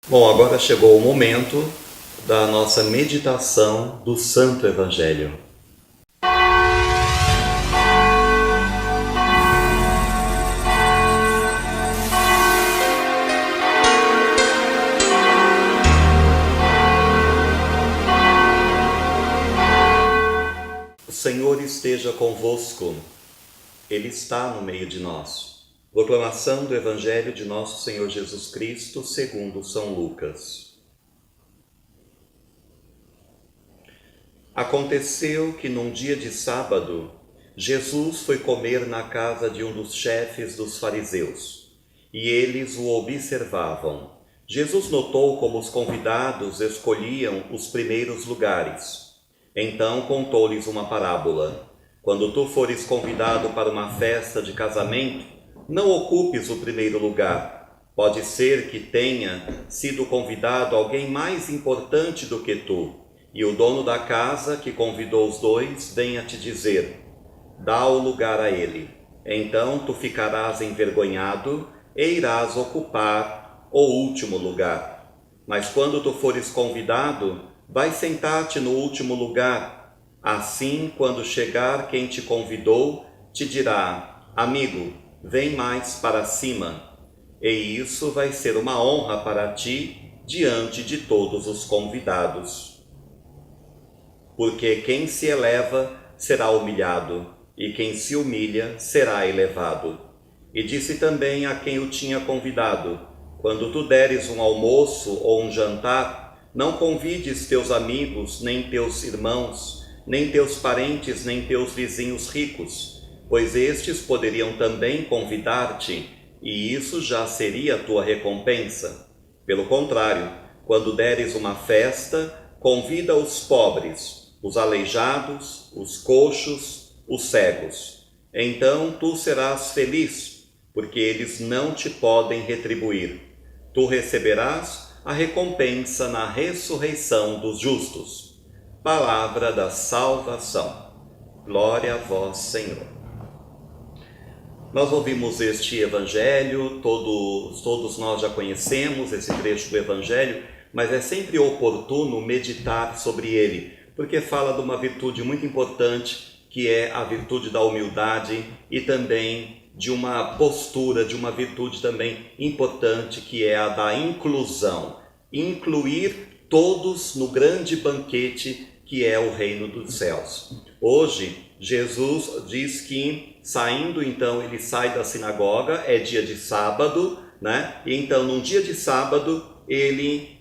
Bom, agora chegou o momento da nossa meditação do Santo Evangelho. O Senhor esteja convosco, Ele está no meio de nós. Proclamação do Evangelho de nosso Senhor Jesus Cristo segundo São Lucas. Aconteceu que num dia de sábado, Jesus foi comer na casa de um dos chefes dos fariseus, e eles o observavam. Jesus notou como os convidados escolhiam os primeiros lugares. Então contou-lhes uma parábola. Quando tu fores convidado para uma festa de casamento, não ocupes o primeiro lugar. Pode ser que tenha sido convidado alguém mais importante do que tu, e o dono da casa, que convidou os dois, venha te dizer: dá o lugar a ele. Então tu ficarás envergonhado e irás ocupar o último lugar. Mas quando tu fores convidado, vai sentar-te no último lugar. Assim, quando chegar quem te convidou, te dirá: amigo, vem mais para cima. E isso vai ser uma honra para ti diante de todos os convidados. Porque quem se eleva será humilhado, e quem se humilha será elevado. E disse também a quem o tinha convidado: quando tu deres um almoço ou um jantar, não convides teus amigos, nem teus irmãos, nem teus parentes, nem teus vizinhos ricos, pois estes poderiam também convidar-te, e isso já seria a tua recompensa. Pelo contrário, quando deres uma festa, convida os pobres, os aleijados, os coxos, os cegos. Então tu serás feliz, porque eles não te podem retribuir. Tu receberás a recompensa na ressurreição dos justos. Palavra da salvação. Glória a vós, Senhor. Nós ouvimos este Evangelho, todos nós já conhecemos esse trecho do Evangelho, mas é sempre oportuno meditar sobre ele, porque fala de uma virtude muito importante, que é a virtude da humildade, e também de uma postura, de uma virtude também importante, que é a da inclusão. Incluir todos no grande banquete que é o reino dos céus. Hoje, Jesus diz que, saindo então, ele sai da sinagoga, é dia de sábado, né? E então, num dia de sábado, ele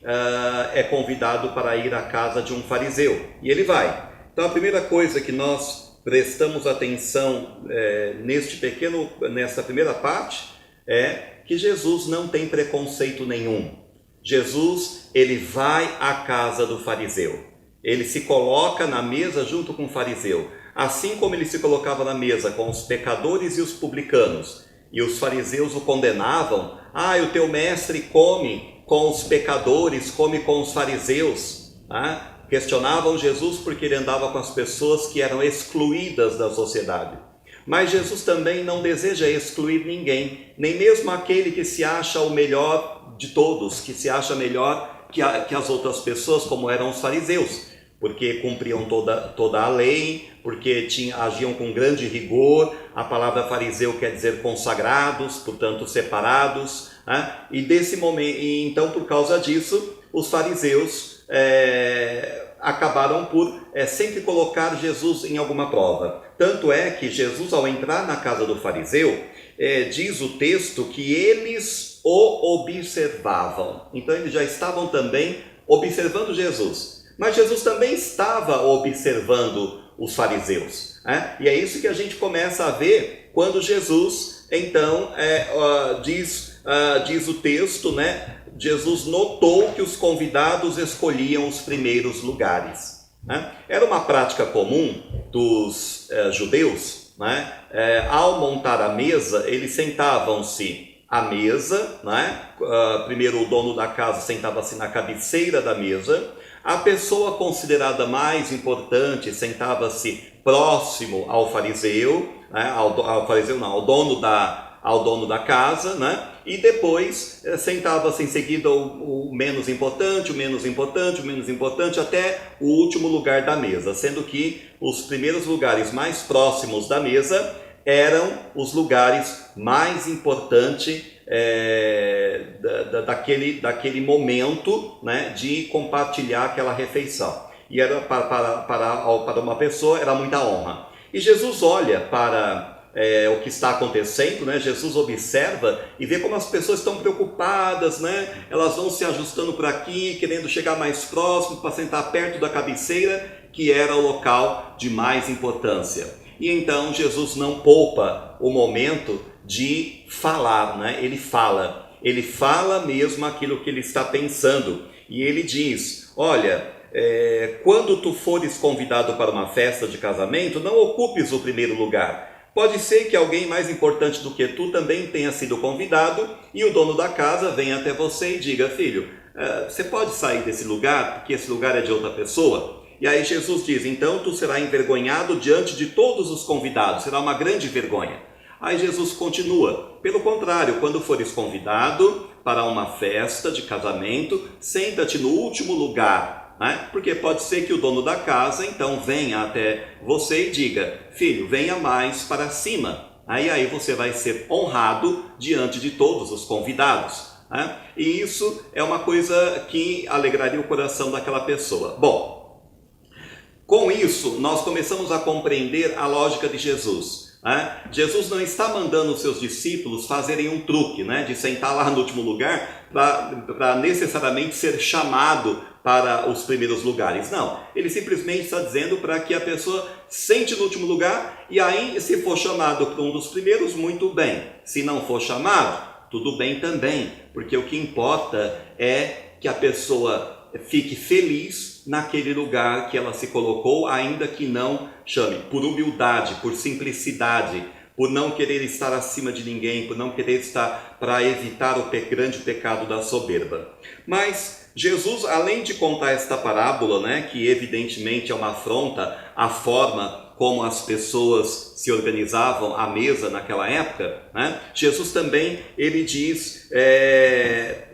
é convidado para ir à casa de um fariseu, e ele vai. Então, a primeira coisa que nós prestamos atenção nessa primeira parte é que Jesus não tem preconceito nenhum. Jesus, ele vai à casa do fariseu. Ele se coloca na mesa junto com o fariseu, assim como ele se colocava na mesa com os pecadores e os publicanos, e os fariseus o condenavam. O teu mestre come com os pecadores, come com os fariseus. Questionavam Jesus porque ele andava com as pessoas que eram excluídas da sociedade. Mas Jesus também não deseja excluir ninguém, nem mesmo aquele que se acha o melhor de todos, que se acha melhor que as outras pessoas, como eram os fariseus, porque cumpriam toda a lei, porque agiam com grande rigor. A palavra fariseu quer dizer consagrados, portanto separados, e desse momento, então por causa disso, os fariseus acabaram por sempre colocar Jesus em alguma prova. Tanto é que Jesus, ao entrar na casa do fariseu, diz o texto que eles o observavam. Então eles já estavam também observando Jesus. Mas Jesus também estava observando os fariseus. E é isso que a gente começa a ver quando Jesus, então, diz o texto, né? Jesus notou que os convidados escolhiam os primeiros lugares. Era uma prática comum dos judeus, né? Ao montar a mesa, eles sentavam-se à mesa, né? Primeiro o dono da casa sentava-se na cabeceira da mesa. A pessoa considerada mais importante sentava-se próximo ao fariseu, né? ao dono da casa, né? E depois sentava-se em seguida o menos importante, o menos importante, o menos importante, até o último lugar da mesa, sendo que os primeiros lugares mais próximos da mesa eram os lugares mais importantes daquele momento, né, de compartilhar aquela refeição. E era para uma pessoa era muita honra. E Jesus olha para o que está acontecendo, né? Jesus observa e vê como as pessoas estão preocupadas, né? Elas vão se ajustando por aqui, querendo chegar mais próximo para sentar perto da cabeceira, que era o local de mais importância. E então Jesus não poupa o momento de falar, né? Ele fala mesmo aquilo que ele está pensando. E ele diz: olha, quando tu fores convidado para uma festa de casamento, não ocupes o primeiro lugar. Pode ser que alguém mais importante do que tu também tenha sido convidado e o dono da casa venha até você e diga: filho, você pode sair desse lugar porque esse lugar é de outra pessoa? E aí Jesus diz: então tu serás envergonhado diante de todos os convidados, será uma grande vergonha. Aí Jesus continua: pelo contrário, quando fores convidado para uma festa de casamento, senta-te no último lugar, né? Porque pode ser que o dono da casa então venha até você e diga: filho, venha mais para cima. Aí você vai ser honrado diante de todos os convidados, né? E isso é uma coisa que alegraria o coração daquela pessoa. Bom, com isso nós começamos a compreender a lógica de Jesus. Jesus não está mandando os seus discípulos fazerem um truque, né, de sentar lá no último lugar para necessariamente ser chamado para os primeiros lugares. Não, ele simplesmente está dizendo para que a pessoa sente no último lugar e aí, se for chamado para um dos primeiros, muito bem. Se não for chamado, tudo bem também, porque o que importa é que a pessoa fique feliz naquele lugar que ela se colocou, ainda que não chame, por humildade, por simplicidade, por não querer estar acima de ninguém, por não querer estar para evitar o grande pecado da soberba. Mas Jesus, além de contar esta parábola, né, que evidentemente é uma afronta à forma como as pessoas se organizavam à mesa naquela época, né? Jesus também ele diz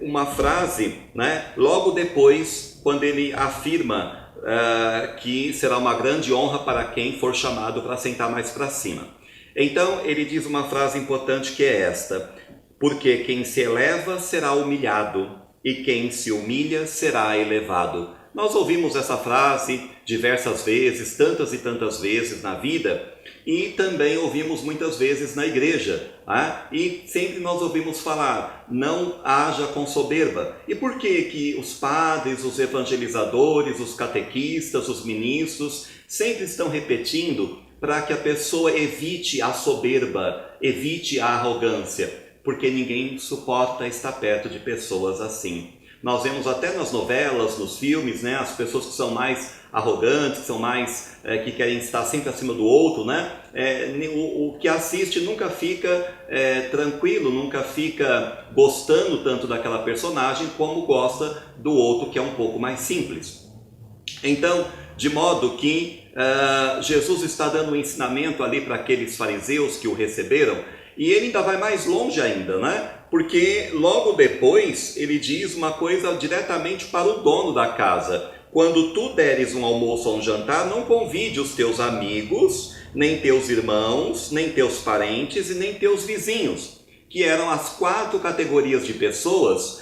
uma frase, né, logo depois, quando ele afirma que será uma grande honra para quem for chamado para sentar mais para cima. Então ele diz uma frase importante que é esta: porque quem se eleva será humilhado e quem se humilha será elevado. Nós ouvimos essa frase diversas vezes, tantas e tantas vezes na vida, e também ouvimos muitas vezes na igreja, tá? E sempre nós ouvimos falar: não haja com soberba. E por que os padres, os evangelizadores, os catequistas, os ministros sempre estão repetindo para que a pessoa evite a soberba, evite a arrogância? Porque ninguém suporta estar perto de pessoas assim. Nós vemos até nas novelas, nos filmes, né, as pessoas que são mais arrogantes, que são mais que querem estar sempre acima do outro, né? O que assiste nunca fica tranquilo, nunca fica gostando tanto daquela personagem como gosta do outro, que é um pouco mais simples. Então, de modo que Jesus está dando um ensinamento ali para aqueles fariseus que o receberam, e ele ainda vai mais longe ainda, né? Porque logo depois ele diz uma coisa diretamente para o dono da casa: quando tu deres um almoço ou um jantar, não convide os teus amigos, nem teus irmãos, nem teus parentes e nem teus vizinhos, que eram as 4 categorias de pessoas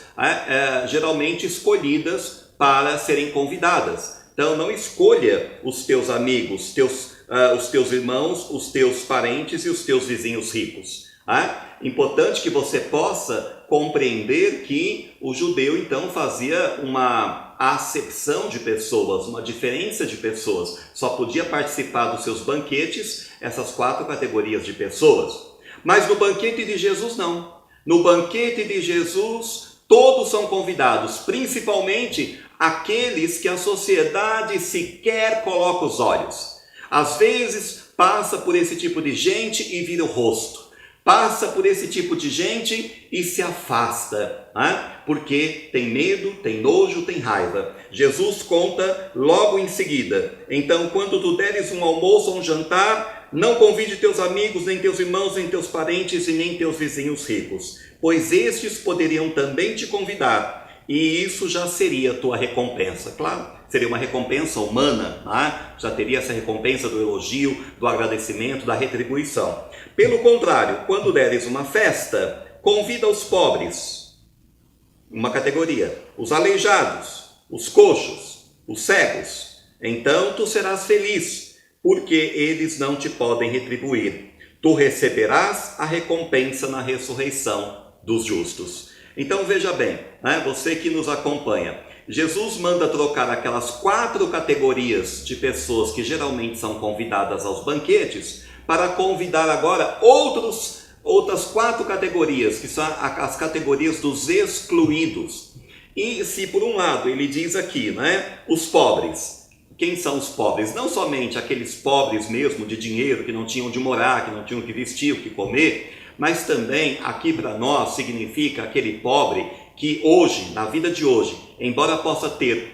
geralmente escolhidas para serem convidadas. Então não escolha os teus amigos, os teus irmãos, os teus parentes e os teus vizinhos ricos. Importante que você possa compreender que o judeu então fazia uma acepção de pessoas, uma diferença de pessoas. Só podia participar dos seus banquetes essas 4 categorias de pessoas. Mas no banquete de Jesus não. No banquete de Jesus todos são convidados, principalmente aqueles que a sociedade sequer coloca os olhos. Às vezes passa por esse tipo de gente e vira o rosto. passa por esse tipo de gente e se afasta, né? Porque tem medo, tem nojo, tem raiva. Jesus conta logo em seguida: então, quando tu deres um almoço ou um jantar, não convide teus amigos, nem teus irmãos, nem teus parentes e nem teus vizinhos ricos, pois estes poderiam também te convidar, e isso já seria a tua recompensa. Claro, seria uma recompensa humana, né? Já teria essa recompensa do elogio, do agradecimento, da retribuição. Pelo contrário, quando deres uma festa, convida os pobres, uma categoria, os aleijados, os coxos, os cegos. Então tu serás feliz, porque eles não te podem retribuir. Tu receberás a recompensa na ressurreição dos justos. Então veja bem, né, você que nos acompanha, Jesus manda trocar aquelas 4 categorias de pessoas que geralmente são convidadas aos banquetes, para convidar agora outras 4 categorias, que são as categorias dos excluídos. E se por um lado ele diz aqui, né, os pobres. Quem são os pobres? Não somente aqueles pobres mesmo de dinheiro, que não tinham onde morar, que não tinham o que vestir, o que comer, mas também aqui para nós significa aquele pobre que hoje, na vida de hoje, embora possa ter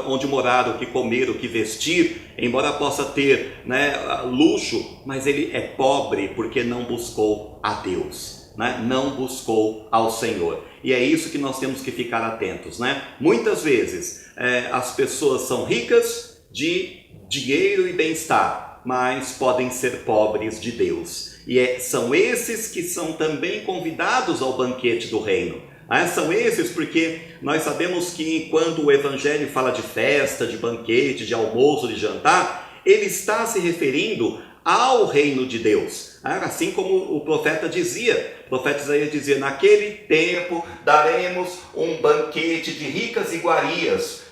onde morar, o que comer, o que vestir, embora possa ter, né, luxo, mas ele é pobre porque não buscou a Deus, né? Não buscou ao Senhor. E é isso que nós temos que ficar atentos, né? Muitas vezes as pessoas são ricas de dinheiro e bem-estar, mas podem ser pobres de Deus. E são esses que são também convidados ao banquete do reino. São esses porque nós sabemos que quando o Evangelho fala de festa, de banquete, de almoço, de jantar, ele está se referindo ao reino de Deus. Assim como o profeta Isaías dizia: naquele tempo daremos um banquete de ricas iguarias,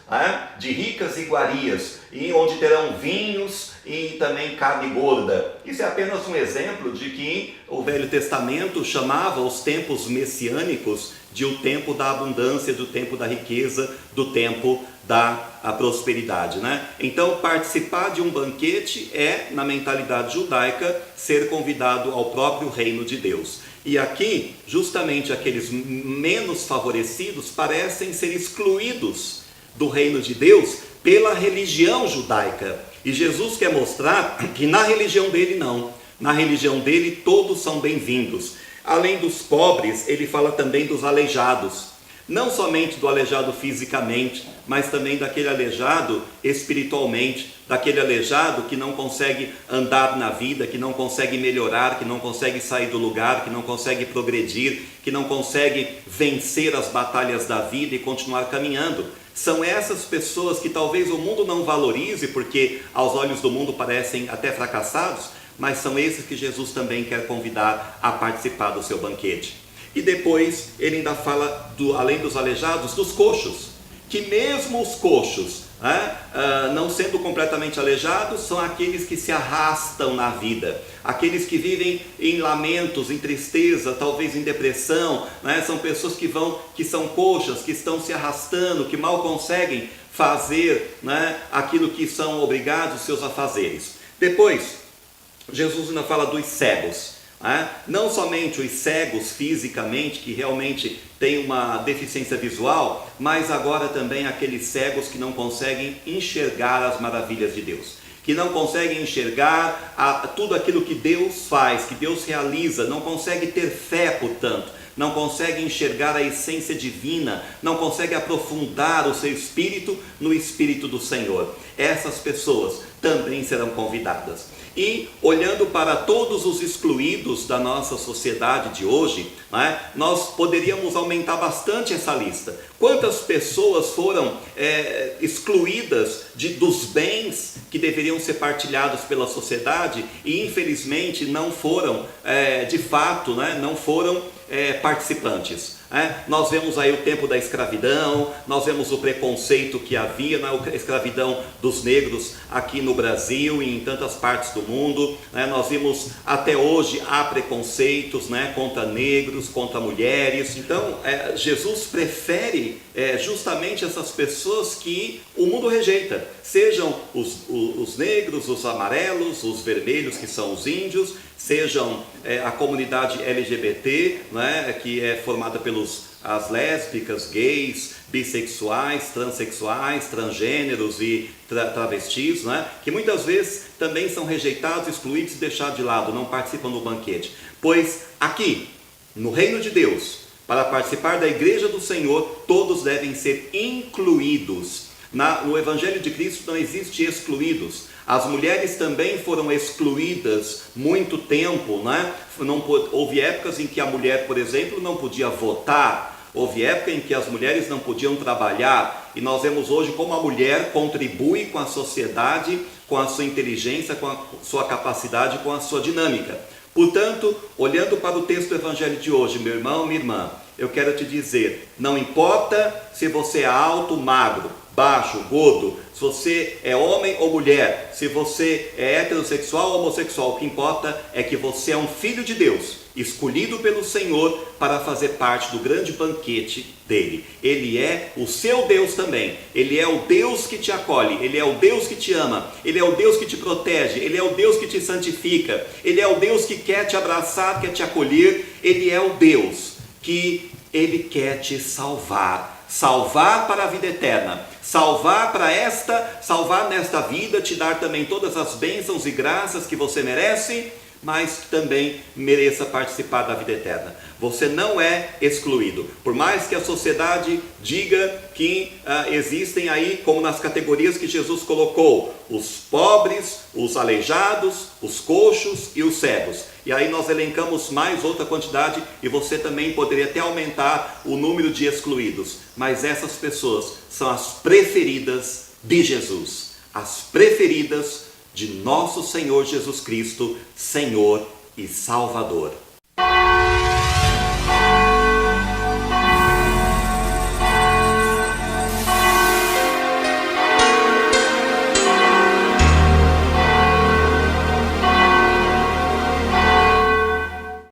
e onde terão vinhos e também carne gorda. Isso é apenas um exemplo de que o Velho Testamento chamava os tempos messiânicos de o tempo da abundância, do tempo da riqueza, do tempo da prosperidade, né? Então, participar de um banquete é, na mentalidade judaica, ser convidado ao próprio reino de Deus. E aqui, justamente aqueles menos favorecidos parecem ser excluídos do reino de Deus pela religião judaica. E Jesus quer mostrar que na religião dele não. Na religião dele todos são bem-vindos. Além dos pobres, ele fala também dos aleijados. Não somente do aleijado fisicamente, mas também daquele aleijado espiritualmente, daquele aleijado que não consegue andar na vida, que não consegue melhorar, que não consegue sair do lugar, que não consegue progredir, que não consegue vencer as batalhas da vida e continuar caminhando. São essas pessoas que talvez o mundo não valorize, porque aos olhos do mundo parecem até fracassados, mas são esses que Jesus também quer convidar a participar do seu banquete. E depois ele ainda fala, além dos aleijados, dos coxos, que mesmo os coxos, não sendo completamente aleijados, são aqueles que se arrastam na vida, aqueles que vivem em lamentos, em tristeza, talvez em depressão, são pessoas que são coxas, que estão se arrastando, que mal conseguem fazer, aquilo que são obrigados seus afazeres. Depois, Jesus ainda fala dos cegos. Não somente os cegos fisicamente, que realmente têm uma deficiência visual, mas agora também aqueles cegos que não conseguem enxergar as maravilhas de Deus, que não conseguem enxergar tudo aquilo que Deus faz, que Deus realiza, não conseguem ter fé, portanto, não conseguem enxergar a essência divina, não conseguem aprofundar o seu espírito no Espírito do Senhor. Essas pessoas também serão convidadas. E olhando para todos os excluídos da nossa sociedade de hoje, nós poderíamos aumentar bastante essa lista. Quantas pessoas foram excluídas dos bens que deveriam ser partilhados pela sociedade e infelizmente não foram, de fato, não foram participantes. Nós vemos aí o tempo da escravidão, nós vemos o preconceito que havia na escravidão dos negros aqui no Brasil e em tantas partes do mundo, nós vimos até hoje há preconceitos, contra negros, contra mulheres. Então Jesus prefere justamente essas pessoas que o mundo rejeita, sejam os negros, os amarelos, os vermelhos, que são os índios, sejam a comunidade LGBT, né, que é formada pelos as lésbicas, gays, bissexuais, transexuais, transgêneros e travestis, né, que muitas vezes também são rejeitados, excluídos e deixados de lado, não participam do banquete. Pois aqui, no reino de Deus, para participar da igreja do Senhor, todos devem ser incluídos. No Evangelho de Cristo não existe excluídos. As mulheres também foram excluídas muito tempo, né? Houve épocas em que a mulher, por exemplo, não podia votar. Houve época em que as mulheres não podiam trabalhar. E nós vemos hoje como a mulher contribui com a sociedade, com a sua inteligência, com a sua capacidade, com a sua dinâmica. Portanto, olhando para o texto do Evangelho de hoje, meu irmão, minha irmã, eu quero te dizer, não importa se você é alto, magro, baixo, gordo, se você é homem ou mulher, se você é heterossexual ou homossexual, o que importa é que você é um filho de Deus, escolhido pelo Senhor para fazer parte do grande banquete dele. Ele é o seu Deus também, ele é o Deus que te acolhe, ele é o Deus que te ama, ele é o Deus que te protege, ele é o Deus que te santifica, ele é o Deus que quer te abraçar, quer te acolher, ele é o Deus que ele quer te salvar para a vida eterna, salvar nesta vida, te dar também todas as bênçãos e graças que você merece, mas também mereça participar da vida eterna. Você não é excluído, por mais que a sociedade diga que existem aí, como nas categorias que Jesus colocou, os pobres, os aleijados, os coxos e os cegos. E aí nós elencamos mais outra quantidade e você também poderia até aumentar o número de excluídos. Mas essas pessoas são as preferidas de Jesus, as preferidas de nosso Senhor Jesus Cristo, Senhor e Salvador.